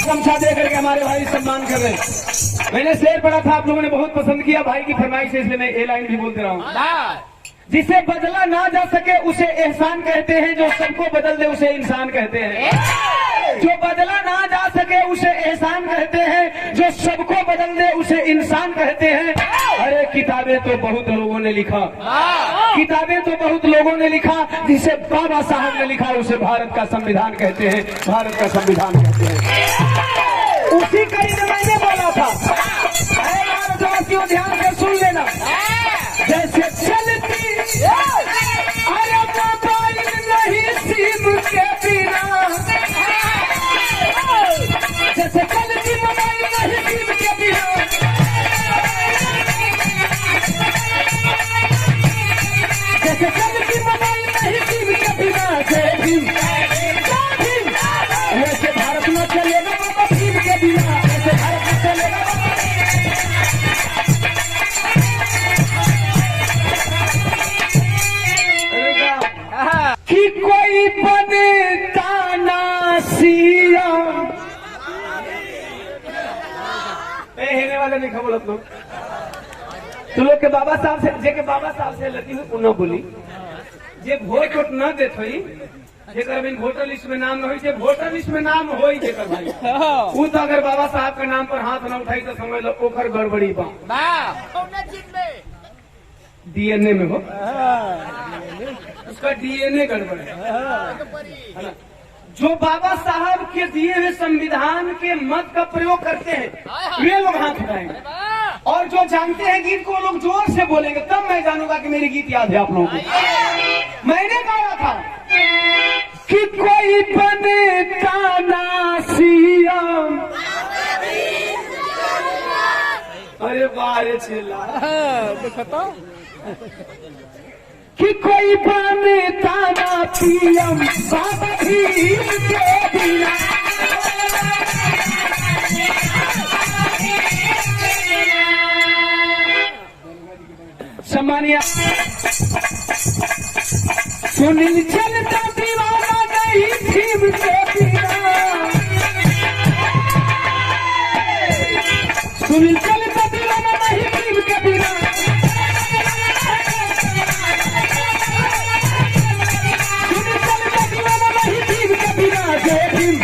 गमछा दे करके हमारे भाई सम्मान कर रहे हैं। मैंने शेर पढ़ा था, आप लोगों ने बहुत पसंद किया, भाई की फरमाइश है, इसलिए मैं ये लाइन भी बोलते रहा हूँ। जिसे बदला ना जा सके उसे एहसान कहते हैं, जो सबको बदल दे उसे इंसान कहते हैं। जो बदला ना जा सके उसे एहसान कहते हैं, जो सबको बदल दे उसे इंसान कहते हैं। अरे किताबें तो बहुत लोगों ने लिखा, किताबें तो बहुत लोगों ने लिखा, जिसे बाबा साहब ने लिखा उसे भारत का संविधान कहते हैं, भारत का संविधान कहते हैं। उसी कड़ी में मैंने बोला था, ध्यान से सुन लेना। जैसे चलती अरे मोबाइल नहीं सिम के बिना, जैसे चलती मोबाइल नहीं सिम के बिना, जैसे चलती मोबाइल नहीं सिम के बिना, जय भीम वैसे भारत में चलेगा बाबा सिम के बिना, वैसे भारत में चलेगा कि कोई बनता ना सिया। हेने वाले नहीं खबर लोग तो लोग के बाबा साहब से, जे के बाबा साहब से लगी हुई उन्होंने बोली, जे वोट वोट न देत हुई, जेकर बिन वोटर लिस्ट में नाम न हुई, जे वोटर लिस्ट में नाम होई जेकर भाई, वो तो अगर बाबा साहब के नाम पर हाथ न उठाई तो समझ लो ओकर गड़बड़ी बा। डीएनए में हो, उसका डीएनए गड़बड़ है। जो बाबा साहब के दिए हुए संविधान के मत का प्रयोग करते हैं वे लोग हाथ उठाएंगे, और जो जानते हैं गीत को लोग जोर से बोलेंगे, तब मैं जानूंगा कि मेरी गीत याद है आप लोगों को। मैंने कहा था कि कोई बनता ना सीएम, अरे बारे चला कि कोई बनता ना पीएम बाबा भीम के बिना। सम्मानिया सुनील चलता दीवाना नहीं भीम के बिना, सुनील चलता दीवाना नहीं भीम के बिना, सुनील चलता दीवाना नहीं भीम के बिना, जय भीम